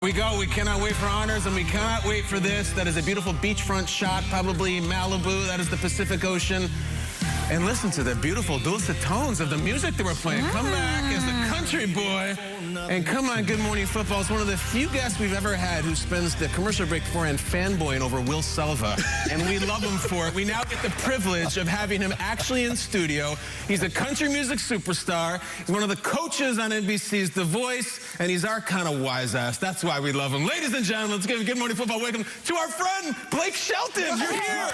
We go. We cannot wait for honors, and we cannot wait for this. That is a beautiful beachfront shot, probably Malibu. That is the Pacific Ocean. And listen to the beautiful dulcet tones of the music that we're playing. Come back as the country boy. And come on, Good Morning Football. It's one of the few guests we've ever had who spends the commercial break beforehand fanboying over Will Selva. And we love him for it. We now get the privilege of having him actually in studio. He's a country music superstar. He's one of the coaches on NBC's The Voice. And he's our kind of wise ass. That's why we love him. Ladies and gentlemen, let's give Good Morning Football welcome to our friend, Blake Shelton. You're here.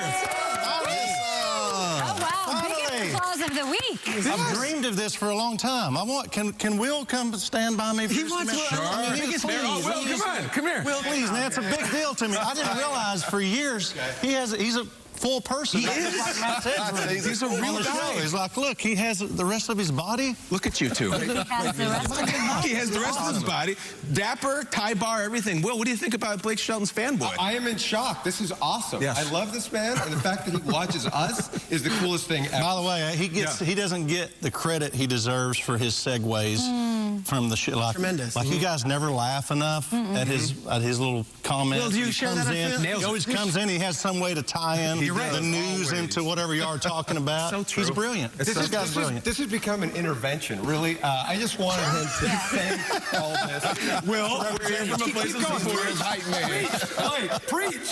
Oh, wow. Biggest applause of the week. I've dreamed of this for a long time. Can Will come stand by me for He wants to. Sure. I mean, Will, come on. Come here. Will, please, man. It's a big deal to me. I didn't realize for years he's a full person. He is. He's a real guy. He's like, look, he has the rest of his body. Look at you two. He has the rest of his body. He has the rest of his body. Dapper, tie bar, everything. Will, what do you think about Blake Shelton's fanboy? I am in shock. This is awesome. Yes. I love this man, and the fact that he watches us is the coolest thing ever. By the way, he doesn't get the credit he deserves for his segues from the shit. Like, tremendous. Like you guys never laugh enough at his little comments. Will, do you share that He always comes in. He has some way to tie in the news into whatever you are talking about. So true. He's brilliant. This guy's brilliant. This has become an intervention, really. I just wanted him to defend all this. Will, we're here from a place of support. Preach!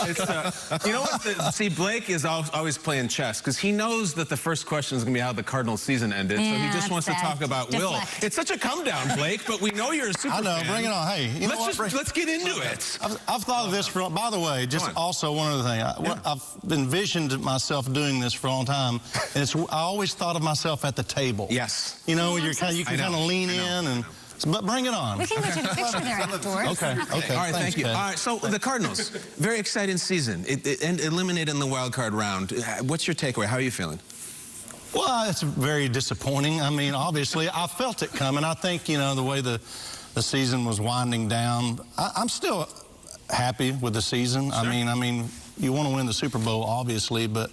You know what? See, Blake is always playing chess because he knows that the first question is going to be how the Cardinals season ended. So he just wants to talk about Will. It's such a come down, Blake, but we know you're a super I know. fan. Bring it on. Hey, you know what? Let's get into it. I've thought of this for. By the way, just also one other thing. I've envisioned myself doing this for a long time, and I always thought of myself at the table. Yes. You know, you can kind of lean in and. But bring it on. We can go take a picture there afterwards. Okay. All right, thank you. All right, so the Cardinals, very exciting season. It eliminated in the wild card round. What's your takeaway? How are you feeling? Well, it's very disappointing. I mean, obviously, I felt it coming. I think, you know, the way the season was winding down, I'm still happy with the season. Sure. I mean, you want to win the Super Bowl, obviously, but,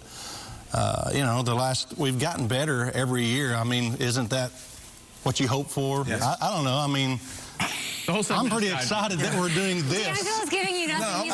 you know, we've gotten better every year. I mean, isn't that what you hope for? Yes. I don't know. I mean, I'm pretty excited that we're doing this. Yeah, I was giving you nothing.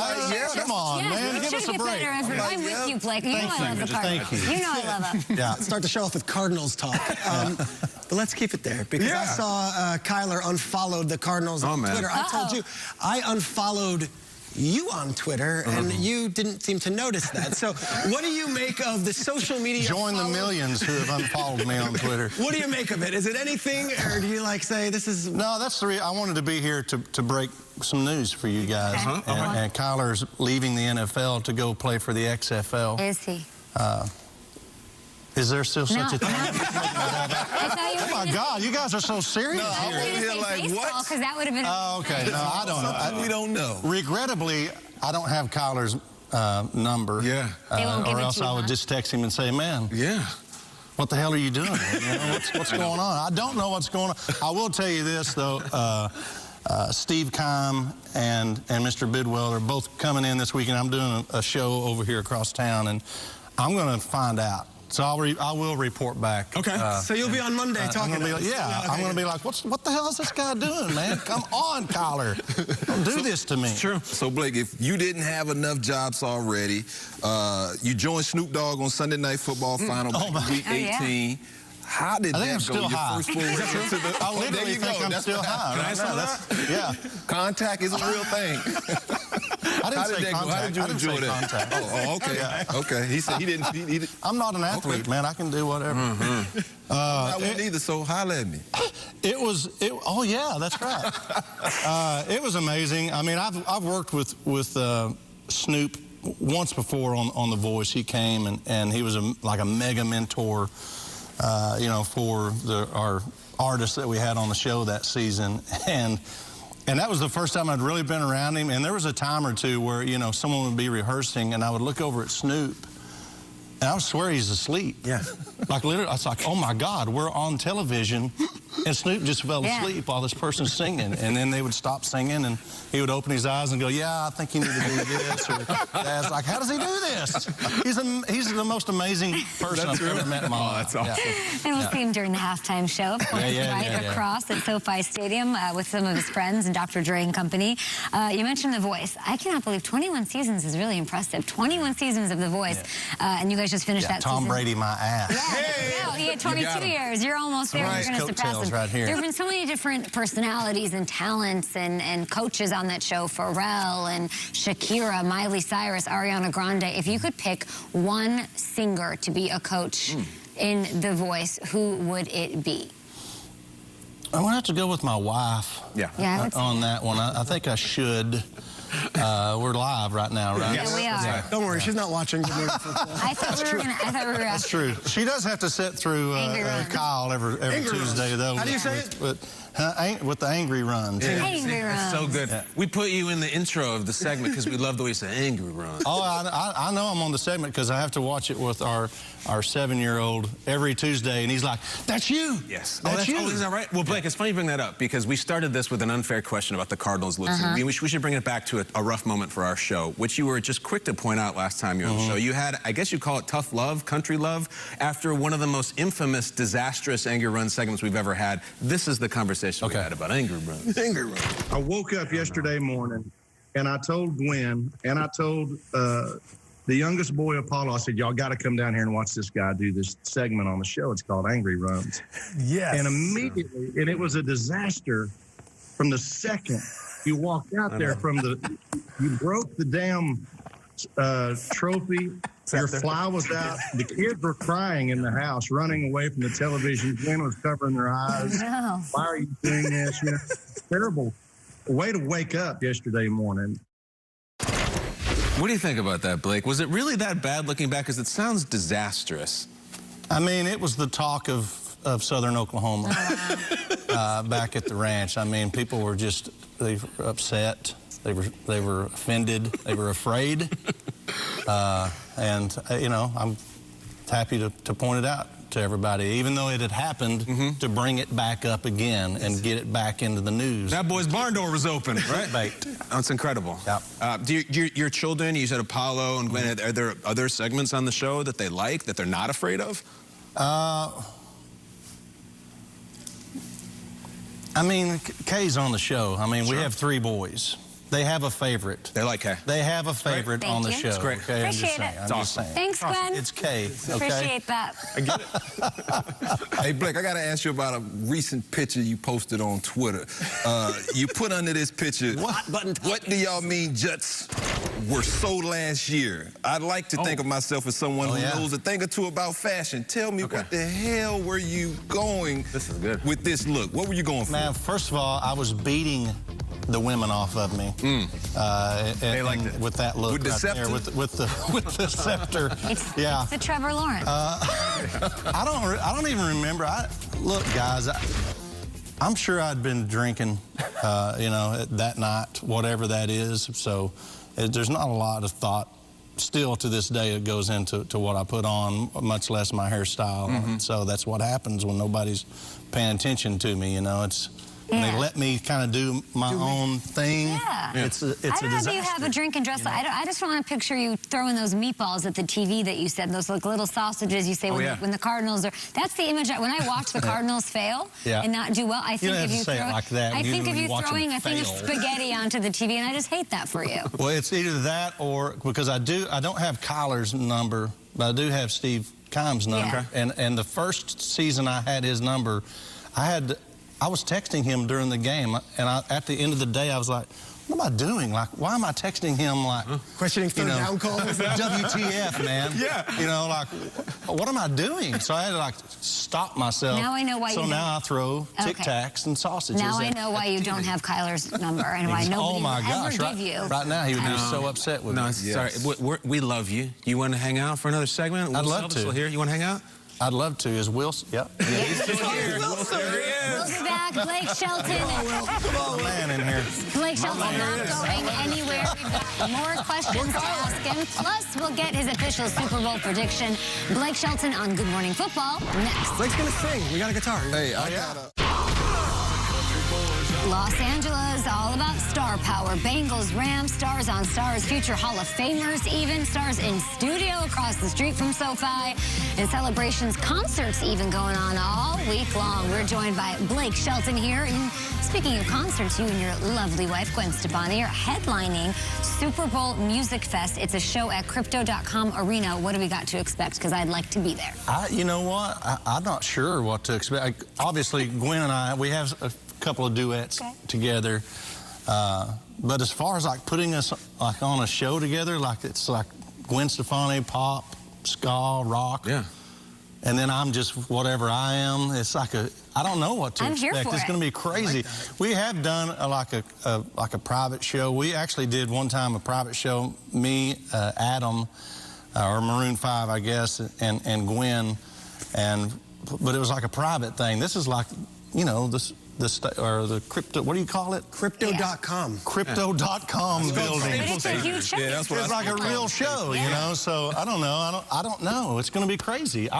Come on, man. Give us a break. I'm with you, Blake. You know I love the Cardinals. Thank you. You know I love them. Yeah. Start the show off with Cardinals talk. But let's keep it there because I saw Kyler unfollowed the Cardinals on Twitter. I told you, I unfollowed you on Twitter, and you didn't seem to notice that. So what do you make of the social media Join the millions who have unfollowed me on Twitter. What do you make of it? Is it anything, or do you like say this is... No, that's the reason. I wanted to be here to break some news for you guys. And Kyler's leaving the NFL to go play for the XFL. Is he? Is there still such a thing? Oh my God, you guys are so serious here. I was like, what? Because that would have been... Okay, no, I don't know. We don't know. Regrettably, I don't have Kyler's number. Yeah. Or else I would just text him and say, man. Yeah. What the hell are you doing? You know, what's going on? I don't know what's going on. I will tell you this, though. Steve Keim and Mr. Bidwell are both coming in this weekend. I'm doing a show over here across town, and I'm going to find out. So I will report back. Okay. So you'll be on Monday talking about it. Yeah. I'm going to be like, what the hell is this guy doing, man? Come on, Kyler. Don't do this to me. It's true. So, Blake, if you didn't have enough jobs already, you joined Snoop Dogg on Sunday Night Football Final Week 18. How did that go? Still your high. first full to the... I literally think I'm still high. Yeah. Contact is a real thing. I didn't say contact. How did you enjoy that? Contact. Oh, okay. Yeah. Okay. He said he didn't. I'm not an athlete, man. I can do whatever. I wouldn't either, so holler at me. Oh, yeah, that's right. It was amazing. I mean, I've worked with Snoop once before on The Voice. He came, and he was like a mega mentor, you know, for our artists that we had on the show that season. And that was the first time I'd really been around him. And there was a time or two where, you know, someone would be rehearsing, and I would look over at Snoop, and I would swear he's asleep. Yeah. Like, literally, I was like, oh, my God, we're on television, And Snoop just fell asleep while this person's singing. And then they would stop singing, and he would open his eyes and go, yeah, I think you need to do this. Or Dad's like, how does he do this? He's the most amazing person I've ever met in my life. That's awesome. Yeah. And we'll see him during the halftime show, of course, across at SoFi Stadium with some of his friends and Dr. Dre and company. You mentioned The Voice. I cannot believe 21 seasons is really impressive. 21 seasons of The Voice. And you guys just finished that Tom season. Brady, my ass. Yeah, he had 22 years. You're almost there. You're going to surpass him. Right here. There have been so many different personalities and talents and coaches on that show. Pharrell and Shakira, Miley Cyrus, Ariana Grande. If you could pick one singer to be a coach in The Voice, who would it be? I'm going to have to go with my wife on that one. I think I should. We're live right now, right? Yeah, we are. Don't worry, she's not watching Good Morning Football. I thought we were That's true. She does have to sit through Kyle every Tuesday, though. How do you say it? With the angry runs. Angry runs. So good. Yeah. We put you in the intro of the segment because we love the way you say angry runs. Oh, I know I'm on the segment because I have to watch it with our 7-year-old every Tuesday, and he's like, that's you. Yes. That's you. Oh, is that right? Well, Blake, it's funny you bring that up because we started this with an unfair question about the Cardinals losing. We should bring it back to a rough moment for our show, which you were just quick to point out last time you were on the show. You had, I guess you call it tough love, country love, after one of the most infamous, disastrous angry run segments we've ever had. This is the conversation we had about angry runs. Angry runs. I woke up yesterday morning, and I told Gwen, and I told the youngest boy, Apollo, I said, y'all got to come down here and watch this guy do this segment on the show. It's called Angry Runs. Yes. And immediately, and it was a disaster from the second you walked out there you broke the damn trophy. Your fly was out. The kids were crying in the house, running away from the television. Gwen was covering their eyes. No. Why are you doing this? You know, terrible way to wake up yesterday morning. What do you think about that, Blake? Was it really that bad looking back? Because it sounds disastrous. I mean, it was the talk of Southern Oklahoma back at the ranch. I mean, people were they were upset. They were offended. They were afraid. And you know, I'm happy to point it out to everybody, even though it had happened, to bring it back up again and get it back into the news. That boy's barn door was open, right? Baked. That's incredible. Yep. Do your children, you said Apollo and Gwen, are there other segments on the show that they like, that they're not afraid of? I mean, Kay's on the show. I mean, we have 3 boys. They have a favorite. They like Kay. They have a favorite on the show. It's great. Okay, Appreciate it. I'm just saying. Thanks, Gwen. It's Kay. Okay? Appreciate that. I get it. Hey, Blake, I got to ask you about a recent picture you posted on Twitter. You put under this picture, what do y'all mean Jets were sold last year? I'd like to think of myself as someone who knows a thing or two about fashion. Tell me what the hell were you going with this look? What were you going for? Man, first of all, I was beating the women off of me. They liked it. With that look with the right scepter? there, with the scepter. It's the Trevor Lawrence. I don't even remember. Look, guys, I'm sure I'd been drinking, you know, that night, whatever that is. So there's not a lot of thought still to this day that goes into what I put on, much less my hairstyle. So that's what happens when nobody's paying attention to me. You know, they let me kind of do my own thing. It's a disaster. I don't know if you have a drink and dress. I just want to picture you throwing those meatballs at the TV that you said, those like little sausages you say when the Cardinals are. That's the image. When I watch the Cardinals fail and not do well, I think if you throw it like that. I think of you throwing a thing of spaghetti onto the TV, and I just hate that for you. Well, it's either that or because I don't have Kyler's number, but I do have Steve Keim's number. And the first season I had his number, I was texting him during the game, and at the end of the day, I was like, what am I doing? Like, why am I texting him like... Questioning third down calls? WTF, man. You know, like, what am I doing? So I had to, like, stop myself. Now I know why So now I throw Tic Tacs and sausages. Now I know why you don't have Kyler's number, and why nobody will ever give you. Right now, he would be so upset with me. Sorry, we love you. You want to hang out for another segment? I'd love to. You want to hang out? I'd love to. Is Wilson? Yep. He's still here. We'll be back. Blake Shelton. Come on, man, in here. Blake Shelton not going anywhere. We've got more questions to ask him. Plus, we'll get his official Super Bowl prediction. Blake Shelton on Good Morning Football next. Blake's going to sing. We got a guitar. Hey, I got a... Los Angeles, all about star power. Bengals, Rams, stars on stars, future Hall of Famers even, stars in studio across the street from SoFi, and celebrations, concerts even going on all week long. We're joined by Blake Shelton here. And speaking of concerts, you and your lovely wife, Gwen Stefani, are headlining Super Bowl Music Fest. It's a show at Crypto.com Arena. What do we got to expect? Because I'd like to be there. You know what? I'm not sure what to expect. Obviously, Gwen and I, we have a couple of duets together. But as far as like putting us like on a show together, like it's like Gwen Stefani, pop, ska, rock. Yeah. And then I'm just whatever I am. It's like I don't know what to expect. It's going to be crazy. We have done like a private show. We actually did one time a private show, me, Adam, or Maroon 5, I guess, and Gwen, but it was like a private thing. This is like, you know, the crypto, what do you call it? Crypto.com. Crypto.com building. It's a huge show. Yeah, that's what it's like a real show, you know. So I don't know. I don't know. It's going to be crazy.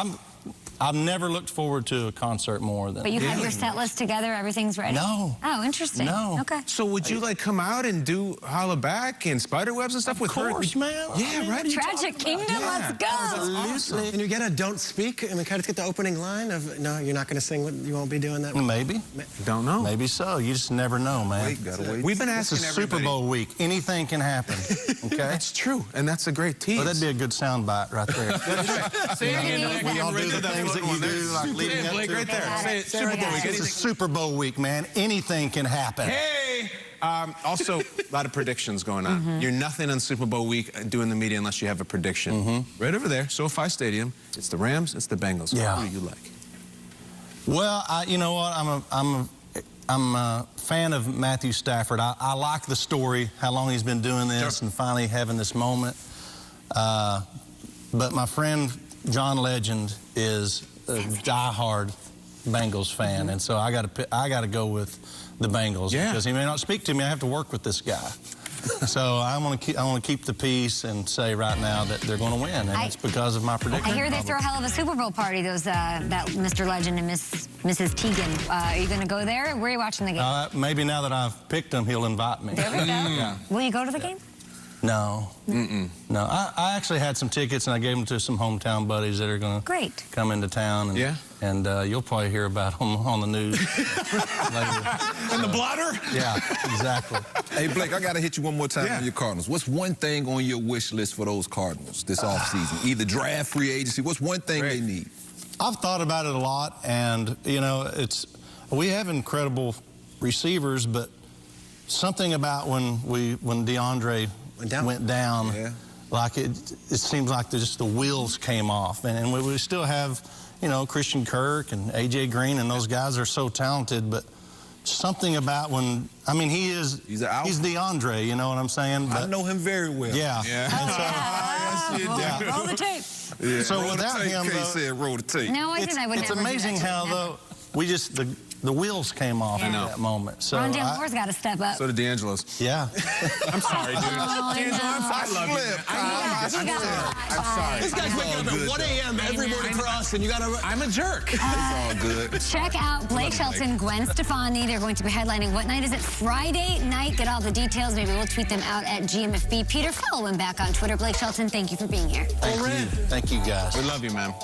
I've never looked forward to a concert more than. But you have your set list together. Everything's ready. No. Oh, interesting. No. Okay. So would you like come out and do Holla Back and Spiderwebs and stuff with her? Of course, man. Yeah, right. Tragic Kingdom. Let's go. Awesome. And you get a don't speak, and we kind of get the opening line of, no, you're not going to sing, you won't be doing that? Maybe. Don't know. Maybe so. You just never know, man. Wait. We've been asking everybody. Super Bowl week. Anything can happen. Okay? That's true, and that's a great tease. Well, that'd be a good soundbite right there. Say it again. We all do the things that you do, like leading up to. Right there. Say it. Super Bowl week. It's a Super Bowl week, man. Anything can happen. Hey! Also, a lot of predictions going on. You're nothing on Super Bowl week doing the media unless you have a prediction. Right over there, SoFi Stadium. It's the Rams, it's the Bengals. Yeah. Who do you like? Well, you know what? I'm a fan of Matthew Stafford. I like the story, how long he's been doing this and finally having this moment. But my friend John Legend is a diehard Bengals fan, and so I got to go with the Bengals because he may not speak to me. I have to work with this guy. So I want to keep the peace and say right now that they're going to win, and it's because of my prediction. I hear they throw a hell of a Super Bowl party. Those that Mr. Legend and Mrs. Teagan. Are you going to go there? Where are you watching the game? Maybe now that I've picked him, he'll invite me. There we go. Yeah. Will you go to the game? No. No. I actually had some tickets, and I gave them to some hometown buddies that are going to come into town. And, you'll probably hear about them on the news later. And the blotter? Yeah, exactly. Hey, Blake, I got to hit you one more time on your Cardinals. What's one thing on your wish list for those Cardinals this offseason? Either draft, free agency. What's one thing they need? I've thought about it a lot, and, you know, we have incredible receivers, but something about when DeAndre went down, like it seems like just the wheels came off, and we still have, you know, Christian Kirk and AJ Green, and those guys are so talented, but something about when, I mean, he's DeAndre, you know what I'm saying? But, I know him very well. Yeah. Roll the tape. So without him, said roll the tape. No, I didn't. I would it's never amazing do that how though we just the wheels came off in that moment. So Rondale Moore's got to step up. So did D'Angelo's. Yeah. I'm sorry, dude. I love you, man. I'm sorry. This guy's waking up at 1 a.m. every morning for us, and you got to... I'm a jerk. It's all good. Check out Blake Shelton, Gwen Stefani. They're going to be headlining. What night is it? Friday night. Get all the details. Maybe we'll tweet them out at GMFB. Peter, follow him back on Twitter. Blake Shelton, thank you for being here. Thank you guys. We love you, man.